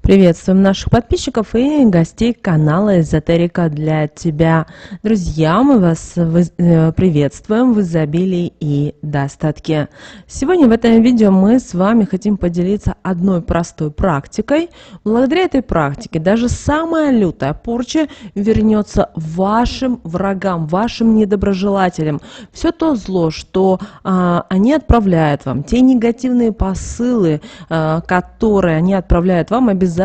Приветствуем наших подписчиков и гостей канала Эзотерика для тебя. Друзья, мы вас приветствуем в изобилии и достатке. Сегодня в этом видео мы с вами хотим поделиться одной простой практикой. Благодаря этой практике даже самая лютая порча вернется вашим врагам, вашим недоброжелателям. Все то зло, что они отправляют вам, те негативные посылы, которые они отправляют вам, обязательно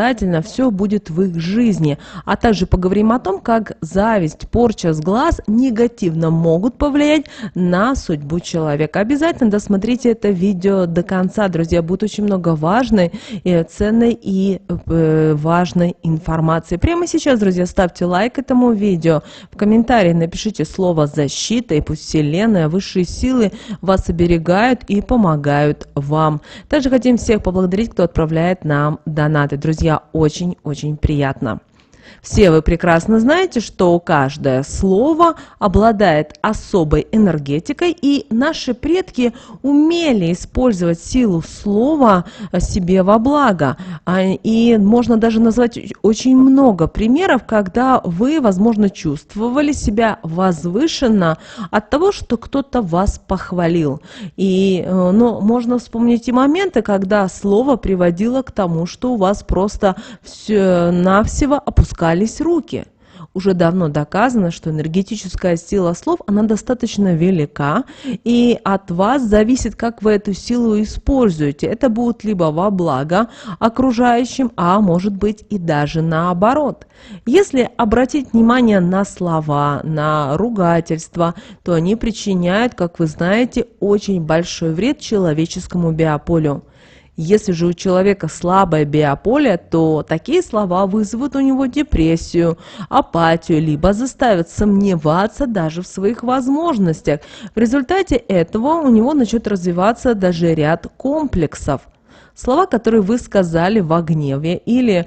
все будет в их жизни. А также поговорим о том, как зависть, порча с глаз негативно могут повлиять на судьбу человека. Обязательно досмотрите это видео до конца, друзья. Будет очень много важной, ценной и важной информации. Прямо сейчас, друзья, ставьте лайк этому видео. В комментарии напишите слово «защита», и пусть Вселенная, высшие силы вас оберегают и помогают вам. Также хотим всех поблагодарить, кто отправляет нам донаты. Друзья, очень-очень приятно. Все вы прекрасно знаете, что каждое слово обладает особой энергетикой, и наши предки умели использовать силу слова себе во благо. И можно даже назвать очень много примеров, когда вы, возможно, чувствовали себя возвышенно от того, что кто-то вас похвалил. Но можно вспомнить и моменты, когда слово приводило к тому, что у вас просто навсего опускались руки. Уже давно доказано, что энергетическая сила слов, она достаточно велика, и от вас зависит, как вы эту силу используете. Это будет либо во благо окружающим, а может быть и даже наоборот. Если обратить внимание на слова, на ругательства, то они причиняют, как вы знаете, очень большой вред человеческому биополю. Если же у человека слабое биополе, то такие слова вызовут у него депрессию, апатию, либо заставят сомневаться даже в своих возможностях. В результате этого у него начнет развиваться даже ряд комплексов. Слова, которые вы сказали во гневе или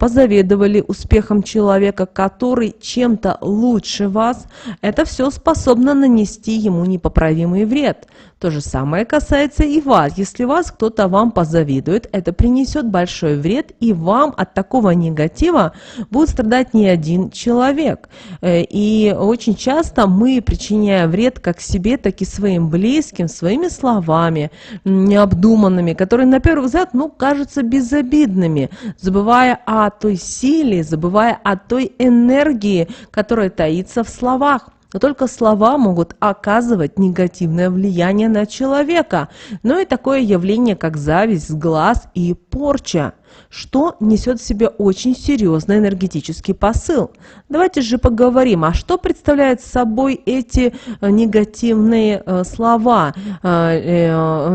позавидовали успехам человека, который чем-то лучше вас, это все способно нанести ему непоправимый вред. То же самое касается и вас. Если вас кто-то вам позавидует, это принесет большой вред, и вам от такого негатива будет страдать не один человек. И очень часто мы причиняем вред как себе, так и своим близким, своими словами необдуманными, которые на первый взгляд, кажутся безобидными, забывая о той силе, забывая о той энергии, которая таится в словах. Но только слова могут оказывать негативное влияние на человека. Но и такое явление, как зависть, глаз и порча, что несет в себе очень серьезный энергетический посыл. Давайте же поговорим, а что представляют собой эти негативные слова,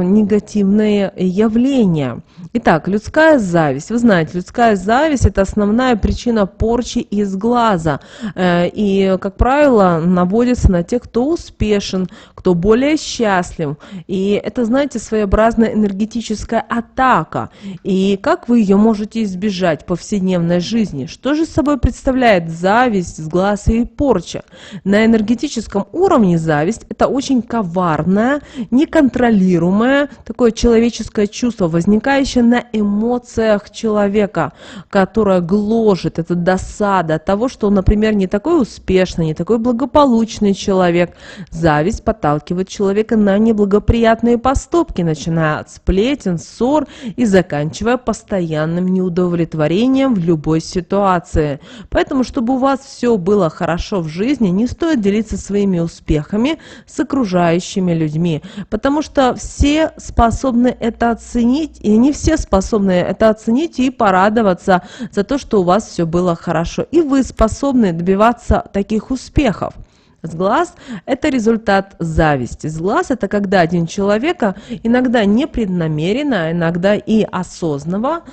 негативные явления. Итак, людская зависть. Вы знаете, людская зависть – это основная причина порчи из глаза. И, как правило, наводится на тех, кто успешен, кто более счастлив. И это, знаете, своеобразная энергетическая атака. И как вы ее можете избежать в повседневной жизни? Что же собой представляет зависть, сглаз и порча? На энергетическом уровне зависть – это очень коварное, неконтролируемое такое человеческое чувство, возникающее на эмоциях человека, которое гложет, это досада от того, что он, например, не такой успешный, не такой благополучный человек. Зависть подталкивает человека на неблагоприятные поступки, начиная от сплетен, ссор и заканчивая постоянным неудовлетворением в любой ситуации. Поэтому, чтобы у вас все было хорошо в жизни, не стоит делиться своими успехами с окружающими людьми, потому что все способны это оценить, и не все способны это оценить и порадоваться за то, что у вас все было хорошо. И вы способны добиваться таких успехов. Сглаз – это результат зависти. Сглаз – это когда один человек иногда непреднамеренно, а иногда и осознанно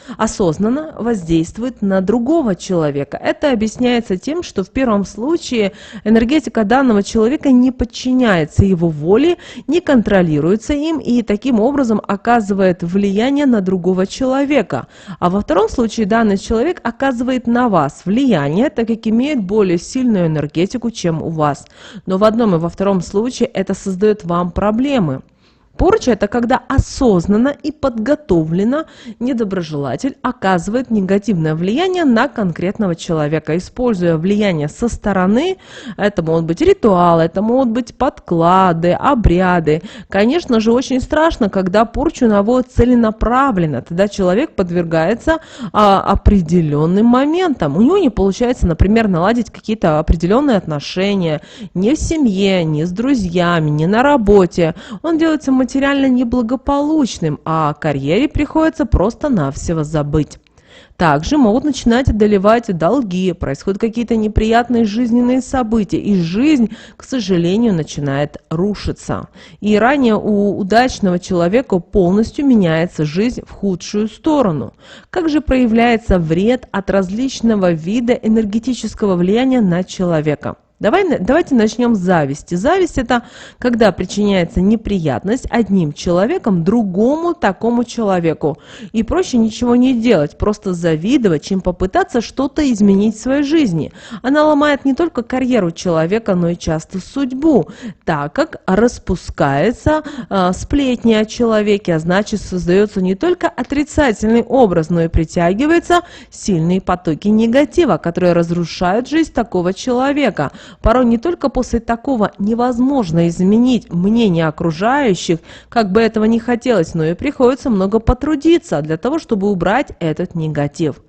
воздействует на другого человека. Это объясняется тем, что в первом случае энергетика данного человека не подчиняется его воле, не контролируется им и таким образом оказывает влияние на другого человека. А во втором случае данный человек оказывает на вас влияние, так как имеет более сильную энергетику, чем у вас. Но в одном и во втором случае это создает вам проблемы. Порча – это когда осознанно и подготовленно недоброжелатель оказывает негативное влияние на конкретного человека, используя влияние со стороны. Это могут быть ритуалы, это могут быть подклады, обряды. Конечно же, очень страшно, когда порчу наводят целенаправленно. Тогда человек подвергается определенным моментам. У него не получается, например, наладить какие-то определенные отношения ни в семье, ни с друзьями, ни на работе. Он делается материально неблагополучным, а о карьере приходится просто-навсего забыть. Также могут начинать одолевать долги, происходят какие-то неприятные жизненные события, и жизнь, к сожалению, начинает рушиться. И ранее у удачного человека полностью меняется жизнь в худшую сторону. Как же проявляется вред от различного вида энергетического влияния на человека? Давайте начнем с зависти. Зависть – это когда причиняется неприятность одним человеком другому такому человеку. И проще ничего не делать, просто завидовать, чем попытаться что-то изменить в своей жизни. Она ломает не только карьеру человека, но и часто судьбу, так как распускается сплетни о человеке, а значит создается не только отрицательный образ, но и притягиваются сильные потоки негатива, которые разрушают жизнь такого человека. Порой не только после такого невозможно изменить мнение окружающих, как бы этого ни хотелось, но и приходится много потрудиться для того, чтобы убрать этот негатив.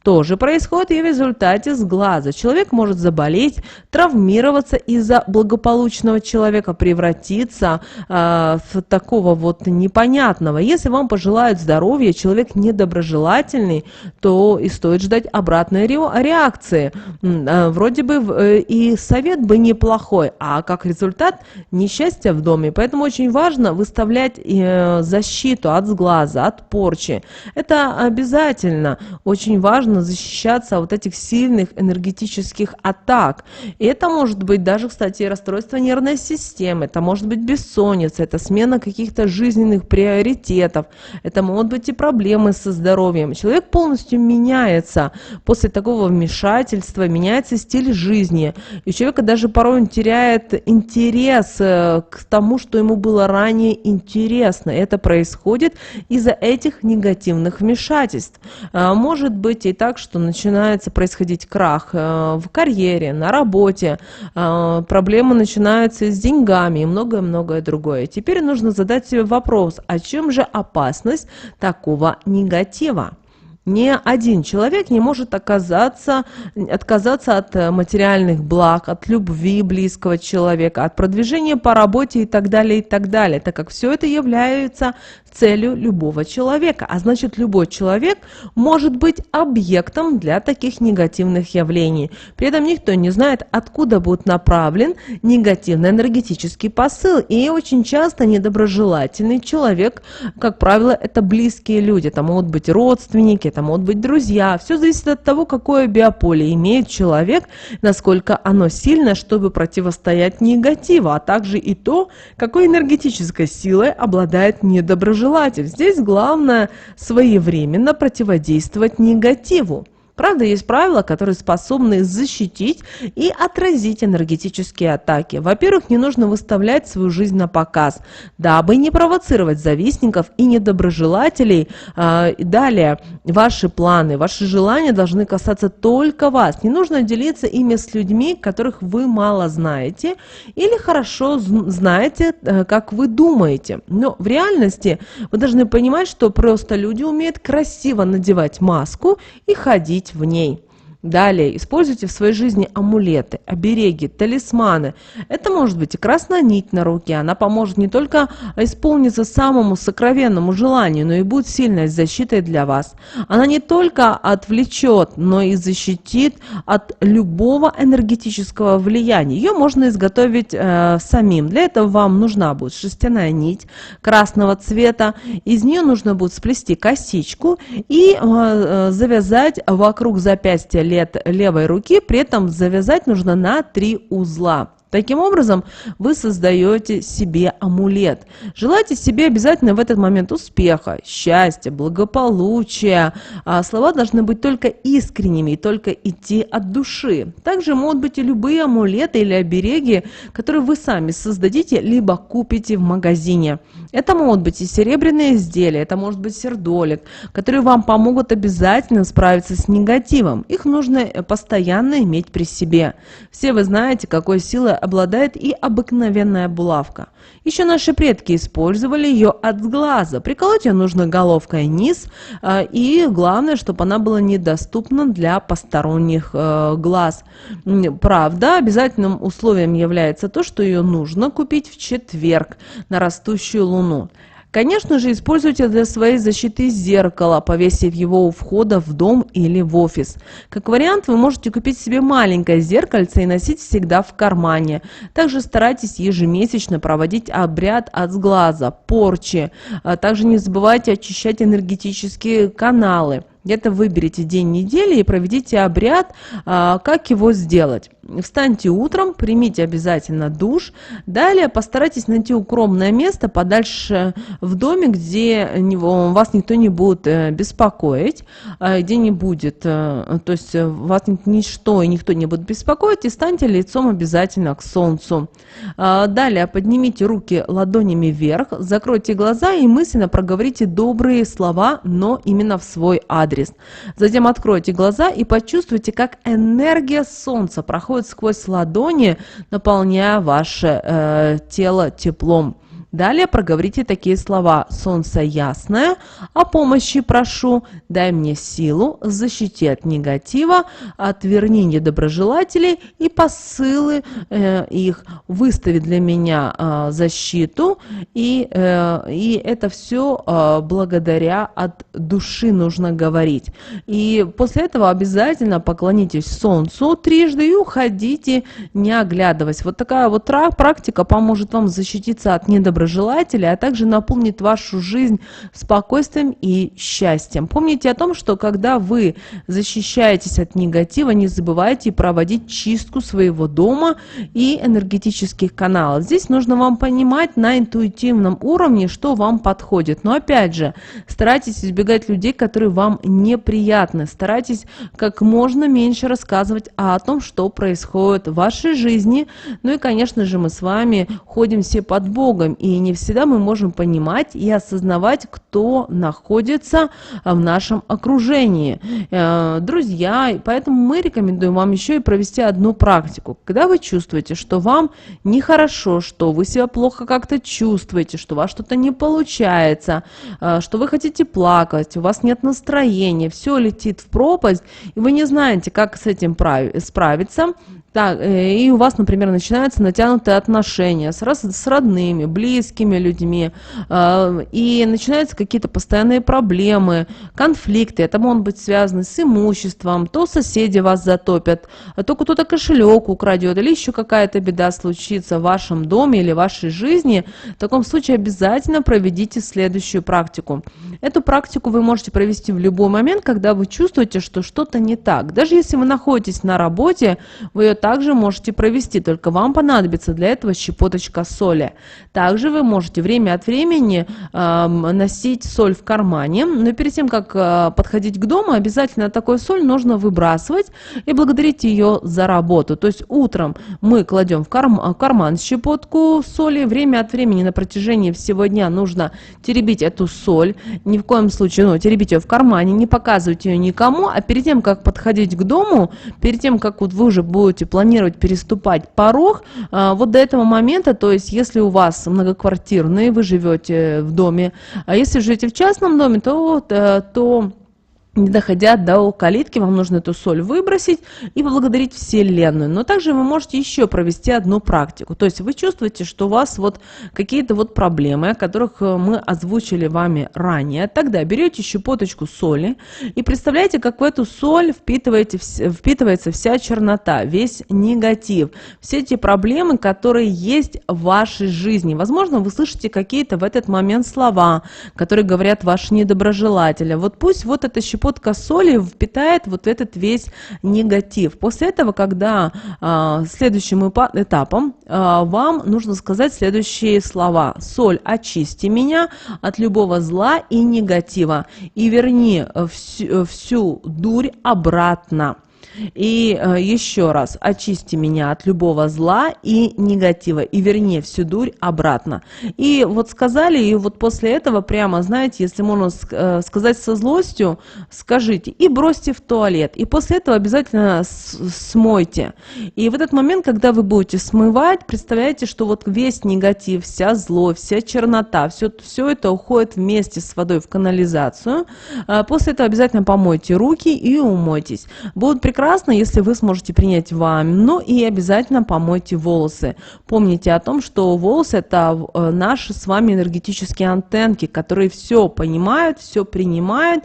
То же происходит и в результате сглаза. Человек может заболеть, травмироваться из-за благополучного человека, превратиться в такого вот непонятного. Если вам пожелают здоровья, человек недоброжелательный, то и стоит ждать обратной реакции. Вроде бы и совет бы неплохой, а как результат несчастье в доме. Поэтому очень важно выставлять защиту от сглаза, от порчи. Это обязательно. Очень важно защищаться от этих сильных энергетических атак. И это может быть даже, кстати, расстройство нервной системы, это может быть бессонница, это смена каких-то жизненных приоритетов, это могут быть и проблемы со здоровьем. Человек полностью меняется после такого вмешательства, меняется стиль жизни. И у человека даже порой он теряет интерес к тому, что ему было ранее интересно. Это происходит из-за этих негативных вмешательств. Может быть и так, что начинается происходить крах в карьере, на работе, проблемы начинаются с деньгами и многое-многое другое. Теперь нужно задать себе вопрос, о чем же опасность такого негатива? Ни один человек не может отказаться от материальных благ, от любви близкого человека, от продвижения по работе и так далее, так как все это является целью любого человека. А значит, любой человек может быть объектом для таких негативных явлений. При этом никто не знает, откуда будет направлен негативный энергетический посыл. И очень часто недоброжелательный человек, как правило, это близкие люди. Это могут быть родственники, это могут быть друзья. Все зависит от того, какое биополе имеет человек, насколько оно сильно, чтобы противостоять негативу, а также и то, какой энергетической силой обладает недоброжелатель. Здесь главное своевременно противодействовать негативу. Правда, есть правила, которые способны защитить и отразить энергетические атаки. Во-первых, не нужно выставлять свою жизнь на показ, дабы не провоцировать завистников и недоброжелателей. Далее, ваши планы, ваши желания должны касаться только вас. Не нужно делиться ими с людьми, которых вы мало знаете или хорошо знаете, как вы думаете. Но в реальности вы должны понимать, что просто люди умеют красиво надевать маску и ходить в ней. Далее, используйте в своей жизни амулеты, обереги, талисманы. Это может быть и красная нить на руке. Она поможет не только исполниться самому сокровенному желанию, но и будет сильной защитой для вас. Она не только отвлечет, но и защитит от любого энергетического влияния. Ее можно изготовить самим. Для этого вам нужна будет шерстяная нить красного цвета. Из нее нужно будет сплести косичку и завязать вокруг запястья левой руки, при этом завязать нужно на 3 узла. Таким образом, вы создаете себе амулет. Желайте себе обязательно в этот момент успеха, счастья, благополучия. Слова должны быть только искренними и только идти от души. Также могут быть и любые амулеты или обереги, которые вы сами создадите, либо купите в магазине. Это могут быть и серебряные изделия, это может быть сердолик, которые вам помогут обязательно справиться с негативом. Их нужно постоянно иметь при себе. Все вы знаете, какой силой обладает и обыкновенная булавка. Еще наши предки использовали ее от глаза. Приколоть ее нужно головкой вниз, и главное, чтобы она была недоступна для посторонних глаз. Правда, обязательным условием является то, что ее нужно купить в четверг на растущую луну. Конечно же, используйте для своей защиты зеркало, повесив его у входа в дом или в офис. Как вариант, вы можете купить себе маленькое зеркальце и носить всегда в кармане. Также старайтесь ежемесячно проводить обряд от сглаза, порчи. Также не забывайте очищать энергетические каналы. Где-то выберите день недели и проведите обряд, как его сделать. Встаньте утром, примите обязательно душ. Далее постарайтесь найти укромное место подальше в доме, где вас никто не будет беспокоить, где не будет, то есть вас ничто и никто не будет беспокоить, и станьте лицом обязательно к солнцу. Далее поднимите руки ладонями вверх, закройте глаза и мысленно проговорите добрые слова, но именно в свой адрес. Затем откройте глаза и почувствуйте, как энергия солнца проходит сквозь ладони, наполняя ваше тело теплом. Далее проговорите такие слова: «Солнце ясное, о помощи прошу, дай мне силу, защити от негатива, отверни недоброжелателей и посылы их, выстави для меня защиту». И это все благодаря от души нужно говорить. И после этого обязательно поклонитесь солнцу трижды и уходите, не оглядываясь. Вот такая вот практика поможет вам защититься от недоброжелателей, а также наполнит вашу жизнь спокойствием и счастьем. Помните о том, что когда вы защищаетесь от негатива, не забывайте проводить чистку своего дома и энергетических каналов. Здесь нужно вам понимать на интуитивном уровне, что вам подходит. Но опять же, старайтесь избегать людей, которые вам неприятны. Старайтесь как можно меньше рассказывать о том, что происходит в вашей жизни. Ну и, конечно же, мы с вами ходим все под Богом, и не всегда мы можем понимать и осознавать, кто находится в нашем окружении. Друзья, поэтому мы рекомендуем вам еще и провести одну практику. Когда вы чувствуете, что вам нехорошо, что вы себя плохо как-то чувствуете, что у вас что-то не получается, что вы хотите плакать, у вас нет настроения, все летит в пропасть, и вы не знаете, как с этим справиться, так, и у вас, например, начинаются натянутые отношения с родными, близкими людьми, и начинаются какие-то постоянные проблемы, конфликты. Это могут быть связаны с имуществом, то соседи вас затопят, то кто-то кошелек украдет, или еще какая-то беда случится в вашем доме или в вашей жизни. В таком случае обязательно проведите следующую практику. Эту практику вы можете провести в любой момент, когда вы чувствуете, что что-то не так. Даже если вы находитесь на работе, вы ее также можете провести, только вам понадобится для этого щепоточка соли. Также вы можете время от времени носить соль в кармане, но перед тем, как подходить к дому, обязательно такую соль нужно выбрасывать и благодарить ее за работу. То есть утром мы кладем в карман щепотку соли, время от времени на протяжении всего дня нужно теребить эту соль, ни в коем случае теребить ее в кармане, не показывать ее никому, а перед тем, как подходить к дому, перед тем, как вот вы уже будете планировать переступать порог, вот до этого момента, то есть если у вас многоквартирный, вы живете в доме, а если живете в частном доме, то не доходя до калитки, вам нужно эту соль выбросить и поблагодарить Вселенную. Но также вы можете еще провести одну практику. То есть вы чувствуете, что у вас вот какие-то вот проблемы, о которых мы озвучили вами ранее. Тогда берете щепоточку соли и представляете, как в эту соль впитывается вся чернота, весь негатив, все эти проблемы, которые есть в вашей жизни. Возможно, вы слышите какие-то в этот момент слова, которые говорят ваши недоброжелатели. Вот пусть вот эта щепоточка щепотка соли впитает вот этот весь негатив. После этого, когда следующим этапом вам нужно сказать следующие слова. Соль, очисти меня от любого зла и негатива и верни всю дурь обратно. И еще раз, очисти меня от любого зла и негатива, и верни всю дурь обратно. И вот сказали, и вот после этого прямо, знаете, если можно сказать со злостью, скажите и бросьте в туалет. И после этого обязательно смойте. И в этот момент, когда вы будете смывать, представляете, что вот весь негатив, вся злость, вся чернота, все это уходит вместе с водой в канализацию. После этого обязательно помойте руки и умойтесь. Будут прекрасно, если вы сможете принять ванну, и обязательно помойте волосы. Помните о том, что волосы – это наши с вами энергетические антенки, которые все понимают, все принимают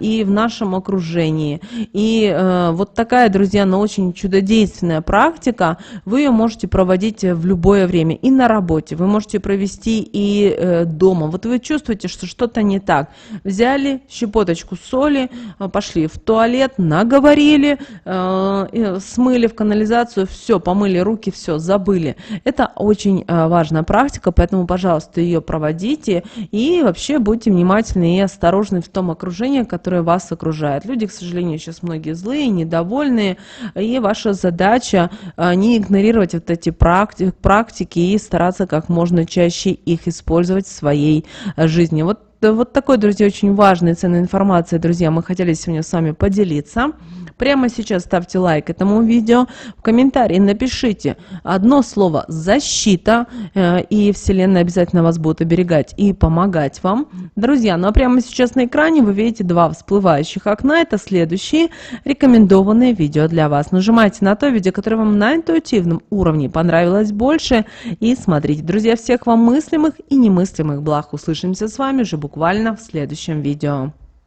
и в нашем окружении. И вот такая, друзья, она очень чудодейственная практика. Вы ее можете проводить в любое время и на работе. Вы можете провести и дома. Вот вы чувствуете, что что-то не так. Взяли щепоточку соли, пошли в туалет, наговорили, смыли в канализацию, все, помыли руки, все, забыли. Это очень важная практика, поэтому, пожалуйста, ее проводите и вообще будьте внимательны и осторожны в том окружении, которое вас окружает. Люди, к сожалению, сейчас многие злые, недовольные, и ваша задача не игнорировать вот эти практики и стараться как можно чаще их использовать в своей жизни. Вот такой, друзья, очень важной и ценной информацией, друзья, мы хотели сегодня с вами поделиться. Прямо сейчас ставьте лайк этому видео, в комментарии напишите одно слово «защита», и Вселенная обязательно вас будет оберегать и помогать вам. Друзья, ну а прямо сейчас на экране вы видите два всплывающих окна, это следующие рекомендованные видео для вас. Нажимайте на то видео, которое вам на интуитивном уровне понравилось больше, и смотрите. Друзья, всех вам мыслимых и немыслимых благ. Услышимся с вами уже буквально в следующем видео.